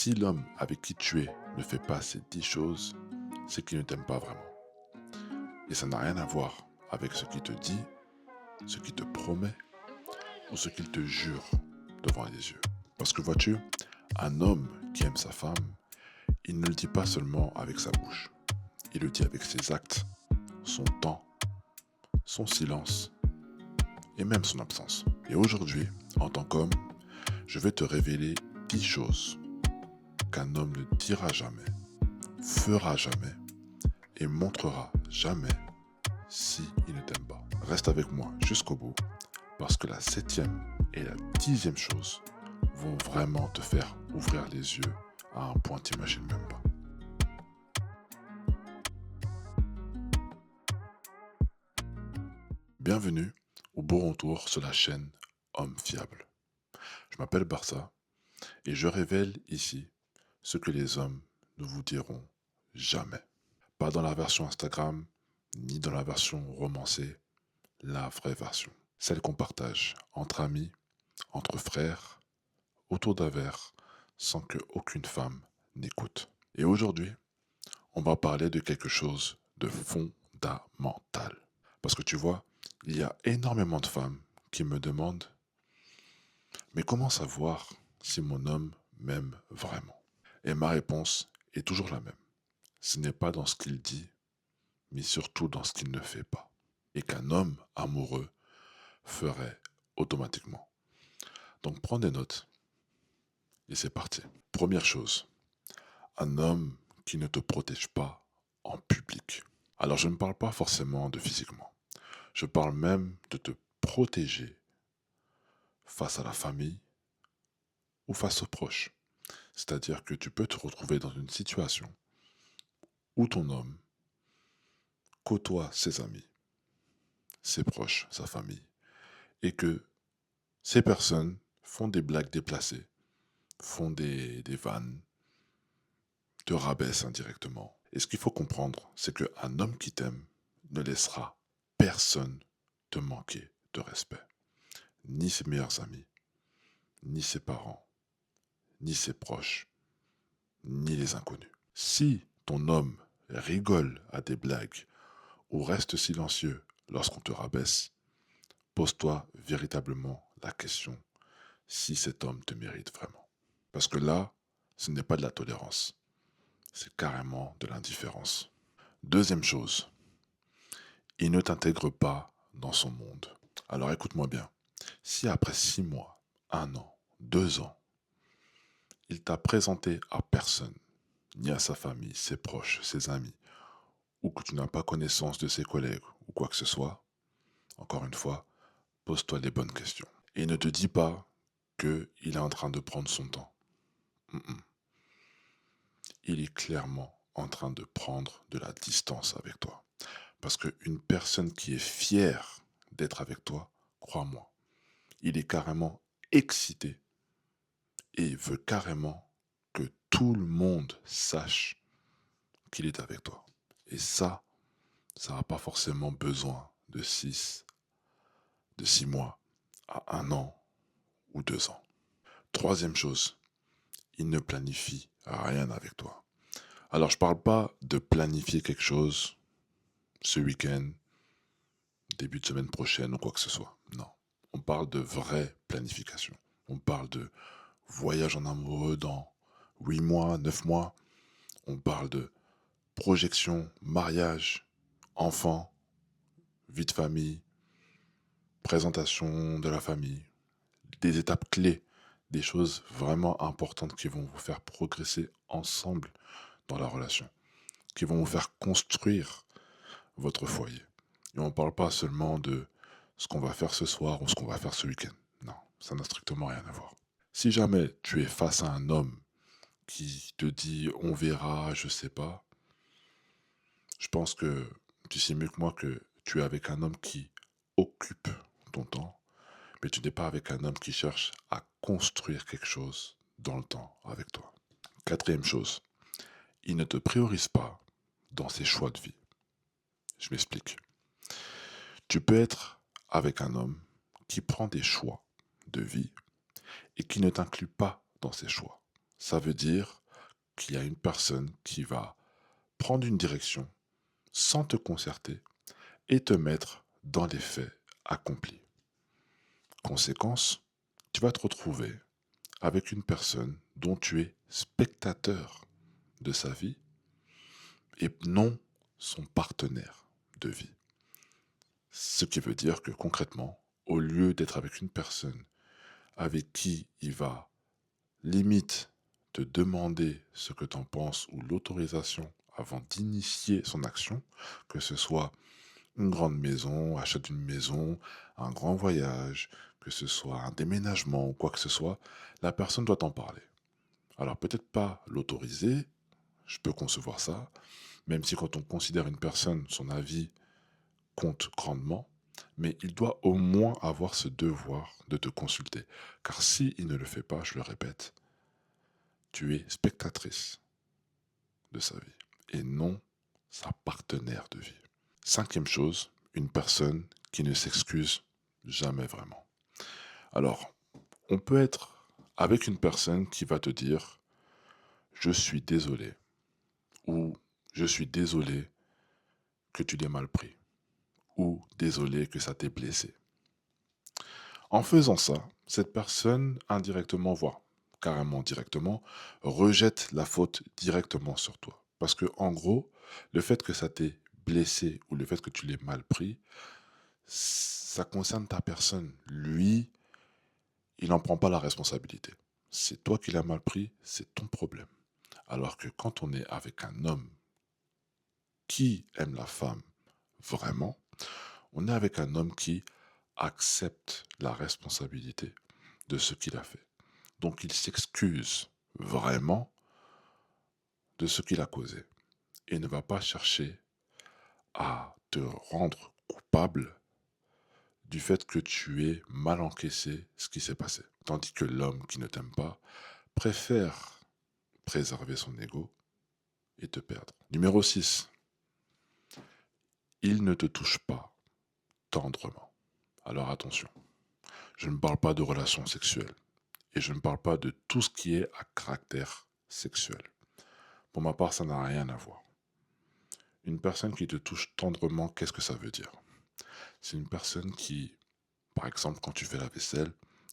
Si l'homme avec qui tu es ne fait pas ces 10 choses, c'est qu'il ne t'aime pas vraiment. Et ça n'a rien à voir avec ce qu'il te dit, ce qu'il te promet ou ce qu'il te jure devant les yeux. Parce que vois-tu, un homme qui aime sa femme, il ne le dit pas seulement avec sa bouche. Il le dit avec ses actes, son temps, son silence et même son absence. Et aujourd'hui, en tant qu'homme, je vais te révéler 10 choses qu'un homme ne dira jamais, fera jamais et montrera jamais si il ne t'aime pas. Reste avec moi jusqu'au bout parce que la 7e et la 10e chose vont vraiment te faire ouvrir les yeux à un point que tu n'imagines même pas. Bienvenue au beau retour sur la chaîne Homme Fiable. Je m'appelle Barça et je révèle ici ce que les hommes ne vous diront jamais. Pas dans la version Instagram, ni dans la version romancée, la vraie version. Celle qu'on partage entre amis, entre frères, autour d'un verre, sans que aucune femme n'écoute. Et aujourd'hui, on va parler de quelque chose de fondamental. Parce que tu vois, il y a énormément de femmes qui me demandent, mais comment savoir si mon homme m'aime vraiment? Et ma réponse est toujours la même. Ce n'est pas dans ce qu'il dit, mais surtout dans ce qu'il ne fait pas. Et qu'un homme amoureux ferait automatiquement. Donc prends des notes et c'est parti. Première chose, un homme qui ne te protège pas en public. Alors je ne parle pas forcément de physiquement. Je parle même de te protéger face à la famille ou face aux proches. C'est-à-dire que tu peux te retrouver dans une situation où ton homme côtoie ses amis, ses proches, sa famille, et que ces personnes font des blagues déplacées, font des vannes, te rabaissent indirectement. Et ce qu'il faut comprendre, c'est qu'un homme qui t'aime ne laissera personne te manquer de respect. Ni ses meilleurs amis, ni ses parents, ni ses proches, ni les inconnus. Si ton homme rigole à des blagues ou reste silencieux lorsqu'on te rabaisse, pose-toi véritablement la question si cet homme te mérite vraiment. Parce que là, ce n'est pas de la tolérance, c'est carrément de l'indifférence. Deuxième chose, il ne t'intègre pas dans son monde. Alors écoute-moi bien, si après 6 mois, 1 an, 2 ans, il t'a présenté à personne, ni à sa famille, ses proches, ses amis, ou que tu n'as pas connaissance de ses collègues ou quoi que ce soit, encore une fois, pose-toi les bonnes questions. Et ne te dis pas qu'il est en train de prendre son temps. Mm-mm. Il est clairement en train de prendre de la distance avec toi. Parce qu'une personne qui est fière d'être avec toi, crois-moi, il est carrément excité et il veut carrément que tout le monde sache qu'il est avec toi. Et ça n'a pas forcément besoin de 6 mois à 1 an ou 2 ans. Troisième chose, il ne planifie rien avec toi. Alors je parle pas de planifier quelque chose ce week-end, début de semaine prochaine ou quoi que ce soit. Non. On parle de vraie planification. On parle de voyage en amoureux dans 8 mois, 9 mois. On parle de projection, mariage, enfant, vie de famille, présentation de la famille, des étapes clés, des choses vraiment importantes qui vont vous faire progresser ensemble dans la relation, qui vont vous faire construire votre foyer. Et on ne parle pas seulement de ce qu'on va faire ce soir ou ce qu'on va faire ce week-end. Non, ça n'a strictement rien à voir. Si jamais tu es face à un homme qui te dit on verra, je sais pas, je pense que tu sais mieux que moi que tu es avec un homme qui occupe ton temps, mais tu n'es pas avec un homme qui cherche à construire quelque chose dans le temps avec toi. Quatrième chose, il ne te priorise pas dans ses choix de vie. Je m'explique. Tu peux être avec un homme qui prend des choix de vie et qui ne t'inclut pas dans ses choix. Ça veut dire qu'il y a une personne qui va prendre une direction sans te concerter et te mettre dans les faits accomplis. Conséquence, tu vas te retrouver avec une personne dont tu es spectateur de sa vie et non son partenaire de vie. Ce qui veut dire que concrètement, au lieu d'être avec une personne avec qui il va limite te demander ce que tu en penses ou l'autorisation avant d'initier son action, que ce soit une grande maison, achat d'une maison, un grand voyage, que ce soit un déménagement ou quoi que ce soit, la personne doit t'en parler. Alors peut-être pas l'autoriser, je peux concevoir ça, même si quand on considère une personne, son avis compte grandement, mais il doit au moins avoir ce devoir de te consulter. Car si il ne le fait pas, je le répète, tu es spectatrice de sa vie et non sa partenaire de vie. Cinquième chose, une personne qui ne s'excuse jamais vraiment. Alors, on peut être avec une personne qui va te dire je suis désolé ou je suis désolé que tu l'aies mal pris ou désolé que ça t'ait blessé. En faisant ça, cette personne indirectement, voire carrément directement, rejette la faute directement sur toi. Parce que en gros, le fait que ça t'ait blessé ou le fait que tu l'aies mal pris, ça concerne ta personne. Lui, il n'en prend pas la responsabilité. C'est toi qui l'as mal pris, c'est ton problème. Alors que quand on est avec un homme qui aime la femme vraiment, on est avec un homme qui accepte la responsabilité de ce qu'il a fait. Donc il s'excuse vraiment de ce qu'il a causé et ne va pas chercher à te rendre coupable du fait que tu aies mal encaissé ce qui s'est passé. Tandis que l'homme qui ne t'aime pas préfère préserver son ego et te perdre. Numéro 6, il ne te touche pas tendrement. Alors attention, je ne parle pas de relations sexuelles et je ne parle pas de tout ce qui est à caractère sexuel. Pour ma part, ça n'a rien à voir. Une personne qui te touche tendrement, qu'est-ce que ça veut dire? C'est une personne qui, par exemple, quand tu fais la vaisselle,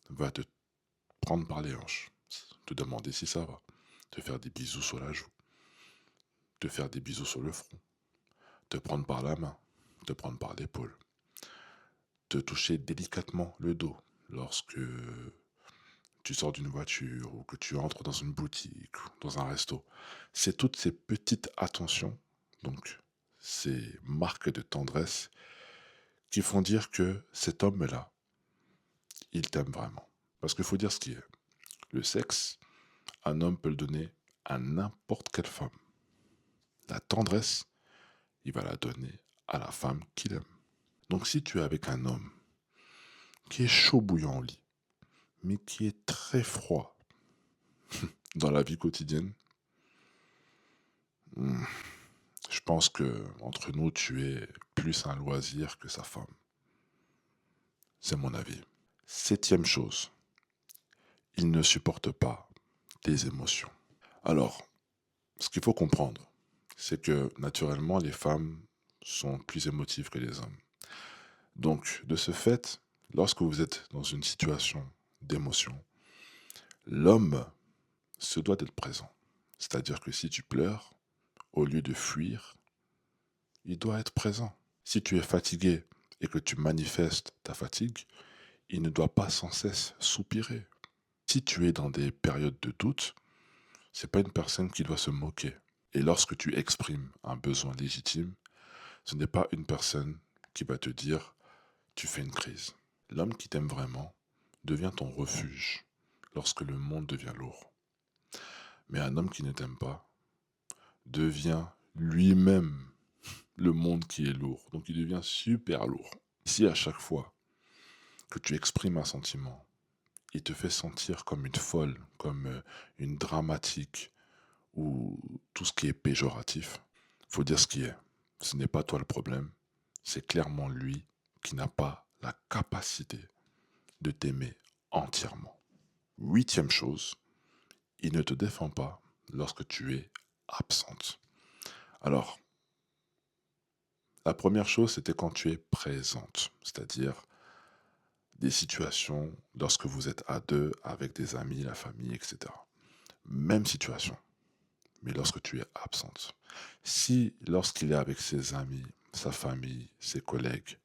va te prendre par les hanches, te demander si ça va, te faire des bisous sur la joue, te faire des bisous sur le front, te prendre par la main, te prendre par l'épaule, te toucher délicatement le dos lorsque tu sors d'une voiture ou que tu entres dans une boutique ou dans un resto. C'est toutes ces petites attentions, donc ces marques de tendresse qui font dire que cet homme-là, il t'aime vraiment. Parce qu'il faut dire ce qui est. Le sexe, un homme peut le donner à n'importe quelle femme. La tendresse, il va la donner à la femme qu'il aime. Donc si tu es avec un homme qui est chaud bouillant au lit, mais qui est très froid dans la vie quotidienne, hmm, je pense que entre nous, tu es plus un loisir que sa femme. C'est mon avis. Septième chose, il ne supporte pas tes émotions. Alors, ce qu'il faut comprendre, c'est que naturellement, les femmes sont plus émotives que les hommes. Donc, de ce fait, lorsque vous êtes dans une situation d'émotion, l'homme se doit d'être présent. C'est-à-dire que si tu pleures, au lieu de fuir, il doit être présent. Si tu es fatigué et que tu manifestes ta fatigue, il ne doit pas sans cesse soupirer. Si tu es dans des périodes de doute, c'est pas une personne qui doit se moquer. Et lorsque tu exprimes un besoin légitime, ce n'est pas une personne qui va te dire tu fais une crise. L'homme qui t'aime vraiment devient ton refuge lorsque le monde devient lourd. Mais un homme qui ne t'aime pas devient lui-même le monde qui est lourd. Donc il devient super lourd. Si à chaque fois que tu exprimes un sentiment, il te fait sentir comme une folle, comme une dramatique ou tout ce qui est péjoratif, faut dire ce qui est. Ce n'est pas toi le problème, c'est clairement lui qui n'a pas la capacité de t'aimer entièrement. Huitième chose, il ne te défend pas lorsque tu es absente. Alors, la première chose, c'était quand tu es présente, c'est-à-dire des situations lorsque vous êtes à deux avec des amis, la famille, etc. Même situation, mais lorsque tu es absente. Si lorsqu'il est avec ses amis, sa famille, ses collègues,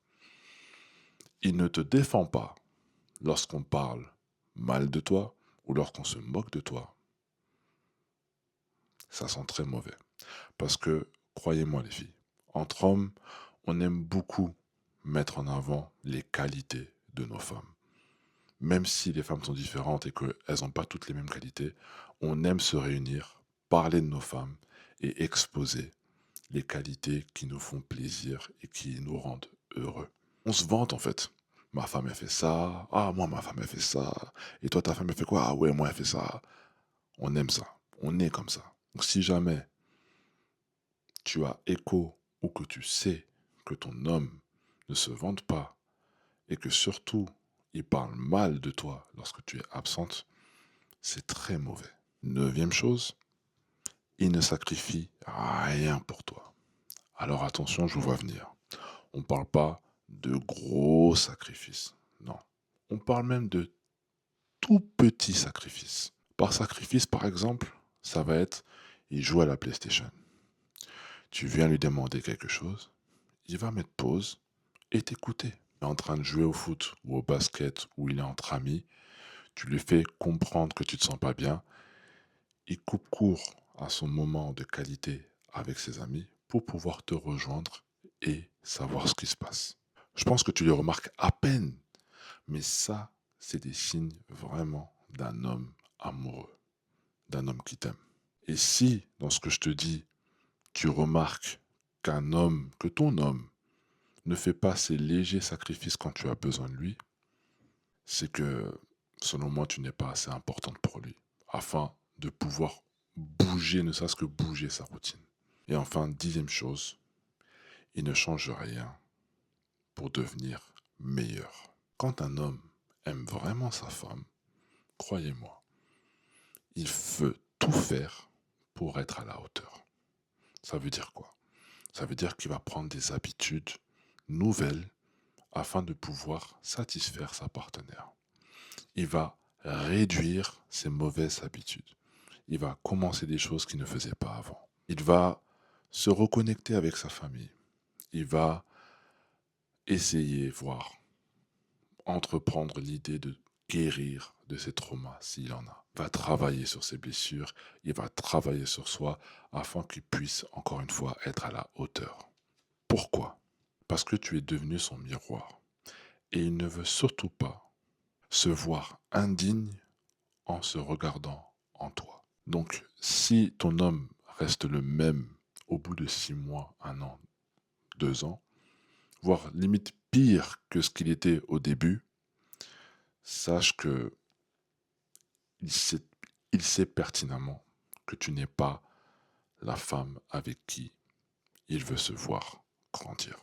il ne te défend pas lorsqu'on parle mal de toi ou lorsqu'on se moque de toi, ça sent très mauvais. Parce que, croyez-moi les filles, entre hommes, on aime beaucoup mettre en avant les qualités de nos femmes. Même si les femmes sont différentes et qu'elles n'ont pas toutes les mêmes qualités, on aime se réunir, parler de nos femmes et exposer les qualités qui nous font plaisir et qui nous rendent heureux. On se vante en fait. Ma femme elle fait ça, ah moi ma femme elle fait ça, et toi ta femme elle fait quoi? Ah ouais moi elle fait ça. On aime ça, on est comme ça. Donc si jamais tu as écho ou que tu sais que ton homme ne se vante pas et que surtout il parle mal de toi lorsque tu es absente, c'est très mauvais. Neuvième chose, il ne sacrifie rien pour toi. Alors attention, je vous vois venir. On ne parle pas de gros sacrifices. Non. On parle même de tout petits sacrifices. Par sacrifice, par exemple, ça va être, il joue à la PlayStation. Tu viens lui demander quelque chose, il va mettre pause et t'écouter. Il est en train de jouer au foot ou au basket ou il est entre amis, tu lui fais comprendre que tu te sens pas bien, il coupe court à son moment de qualité avec ses amis pour pouvoir te rejoindre et savoir ce qui se passe. Je pense que tu les remarques à peine, mais ça, c'est des signes vraiment d'un homme amoureux, d'un homme qui t'aime. Et si, dans ce que je te dis, tu remarques que ton homme ne fait pas ces légers sacrifices quand tu as besoin de lui, c'est que, selon moi, tu n'es pas assez importante pour lui, afin de pouvoir bouger, ne serait-ce que bouger sa routine. Et enfin, dixième chose, il ne change rien pour devenir meilleur. Quand un homme aime vraiment sa femme, croyez-moi, il veut tout faire pour être à la hauteur. Ça veut dire quoi? Ça veut dire qu'il va prendre des habitudes nouvelles afin de pouvoir satisfaire sa partenaire. Il va réduire ses mauvaises habitudes. Il va commencer des choses qu'il ne faisait pas avant. Il va se reconnecter avec sa famille. Il va essayer, voire entreprendre l'idée de guérir de ses traumas s'il en a. Il va travailler sur ses blessures, il va travailler sur soi afin qu'il puisse encore une fois être à la hauteur. Pourquoi? Parce que tu es devenu son miroir et il ne veut surtout pas se voir indigne en se regardant en toi. Donc, si ton homme reste le même au bout de 6 mois, 1 an, 2 ans, voire limite pire que ce qu'il était au début, sache que il sait, il sait pertinemment que tu n'es pas la femme avec qui il veut se voir grandir.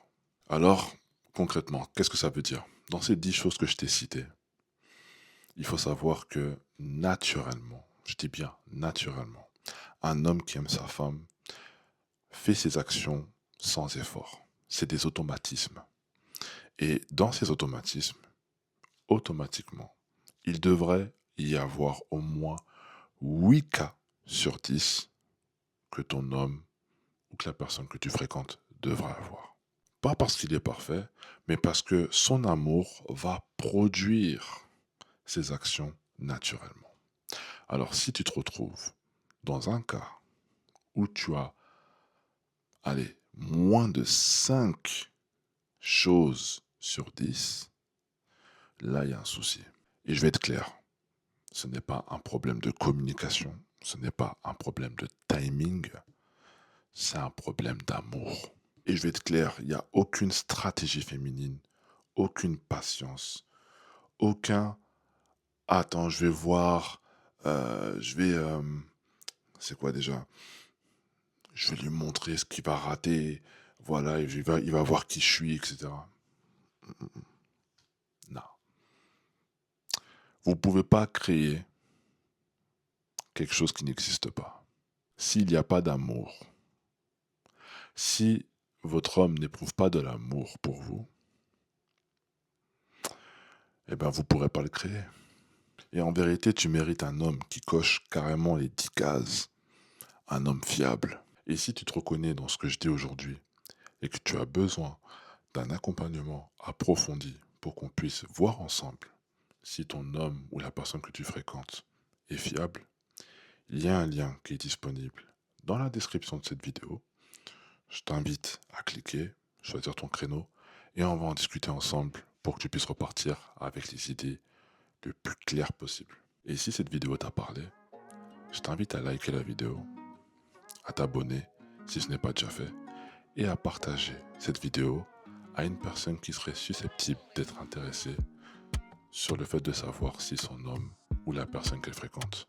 Alors, concrètement, qu'est-ce que ça veut dire? Dans ces 10 choses que je t'ai citées, il faut savoir que naturellement, je dis bien naturellement, un homme qui aime sa femme fait ses actions sans effort. C'est des automatismes. Et dans ces automatismes, automatiquement, il devrait y avoir au moins 8 cas sur 10 que ton homme ou que la personne que tu fréquentes devrait avoir. Pas parce qu'il est parfait, mais parce que son amour va produire ses actions naturellement. Alors si tu te retrouves dans un cas où tu as, allez, moins de 5 choses sur 10, là il y a un souci. Et je vais être clair, ce n'est pas un problème de communication, ce n'est pas un problème de timing, c'est un problème d'amour. Et je vais être clair, il n'y a aucune stratégie féminine, aucune patience, aucun attends, je vais voir, je vais, c'est quoi déjà? Je vais lui montrer ce qu'il va rater, voilà, et il va voir qui je suis, etc. Non. Vous ne pouvez pas créer quelque chose qui n'existe pas. S'il n'y a pas d'amour, si votre homme n'éprouve pas de l'amour pour vous, eh bien, vous ne pourrez pas le créer. Et en vérité, tu mérites un homme qui coche carrément les 10 cases, un homme fiable. Et si tu te reconnais dans ce que je dis aujourd'hui et que tu as besoin d'un accompagnement approfondi pour qu'on puisse voir ensemble si ton homme ou la personne que tu fréquentes est fiable, il y a un lien qui est disponible dans la description de cette vidéo. Je t'invite à cliquer, choisir ton créneau et on va en discuter ensemble pour que tu puisses repartir avec les idées le plus claires possible. Et si cette vidéo t'a parlé, je t'invite à liker la vidéo, à t'abonner si ce n'est pas déjà fait et à partager cette vidéo à une personne qui serait susceptible d'être intéressée sur le fait de savoir si son homme ou la personne qu'elle fréquente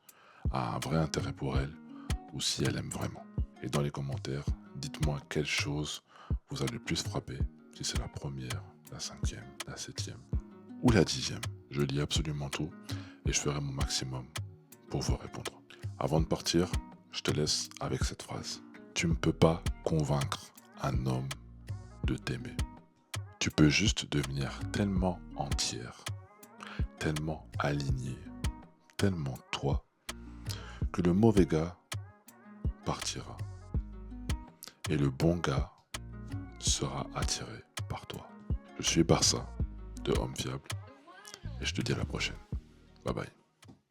a un vrai intérêt pour elle ou si elle aime vraiment. Et dans les commentaires, dites-moi quelle chose vous a le plus frappé, si c'est la première, la 5e, la 7e ou la 10e. Je lis absolument tout et je ferai mon maximum pour vous répondre. Avant de partir, je te laisse avec cette phrase. Tu ne peux pas convaincre un homme de t'aimer. Tu peux juste devenir tellement entière, tellement aligné, tellement toi, que le mauvais gars partira et le bon gars sera attiré par toi. Je suis Barça de Homme Fiable et je te dis à la prochaine. Bye bye.